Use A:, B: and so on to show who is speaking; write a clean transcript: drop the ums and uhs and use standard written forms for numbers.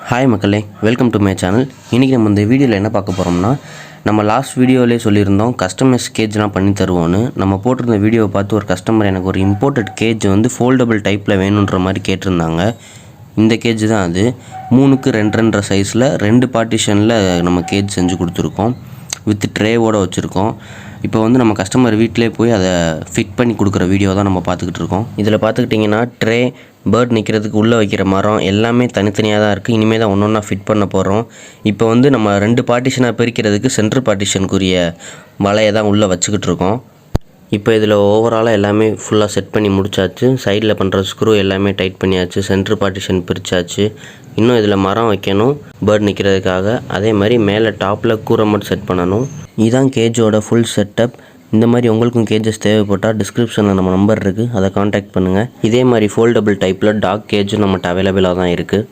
A: Hi மக்களே, welcome to my channel. இன்றைக்கி நம்ம இந்த வீடியோவில் என்ன பார்க்க போகிறோம்னா, நம்ம லாஸ்ட் வீடியோவிலே சொல்லியிருந்தோம் கஸ்டமைஸ் கேஜ்லாம் பண்ணி தருவோன்னு. நம்ம போட்டிருந்த வீடியோவை பார்த்து ஒரு கஸ்டமர் எனக்கு ஒரு இம்போர்ட்டட் கேஜ் வந்து ஃபோல்டபுள் டைப்பில் வேணுன்ற மாதிரி கேட்டிருந்தாங்க. இந்த கேஜ் தான் அது. 3க்கு 2.5 சைஸில் 2 பார்ட்டிஷனில் நம்ம கேஜ் செஞ்சு கொடுத்துருக்கோம். வித் ட்ரேவோடு வச்சுருக்கோம். இப்போ வந்து நம்ம கஸ்டமர் வீட்டிலே போய் அதை ஃபிட் பண்ணி கொடுக்குற வீடியோ தான் நம்ம பார்த்துக்கிட்டு இருக்கோம். இதில் பார்த்துக்கிட்டிங்கன்னா ட்ரே, பேர்ட் நிற்கிறதுக்கு உள்ளே வைக்கிற மரம் எல்லாமே தனித்தனியாக தான் இருக்குது. இனிமேல் தான் ஒன்று ஒன்றா ஃபிட் பண்ண போகிறோம். இப்போ வந்து நம்ம 2 பார்ட்டிஷனாக பிரிக்கிறதுக்கு சென்ட்ரு பார்ட்டிஷனுக்குரிய வலையை தான் உள்ளே வச்சுக்கிட்டு இருக்கோம். இப்போ இதில் ஓவராலாக எல்லாமே ஃபுல்லாக செட் பண்ணி முடிச்சாச்சு. சைடில் பண்ணுற ஸ்க்ரூ எல்லாமே டைட் பண்ணியாச்சு. சென்ட்ரு பார்ட்டிஷன் பிரித்தாச்சு. இன்னும் இதில் மரம் வைக்கணும் பேர்ட் நிற்கிறதுக்காக. அதே மாதிரி மேலே டாப்பில் கூரை மட்டும் செட் பண்ணணும். இதுதான் கேஜோட ஃபுல் செட்டப். இந்த மாதிரி உங்களுக்கும் கேஜஸ் தேவைப்பட்டால் டிஸ்கிரிப்ஷனில் நம்ம நம்பர் இருக்குது, அதை காண்டாக்ட் பண்ணுங்கள். இதே மாதிரி ஃபோல்டபுள் டைப்பில் டாக் கேஜும் நம்மகிட்ட அவைலபிளாக தான் இருக்குது.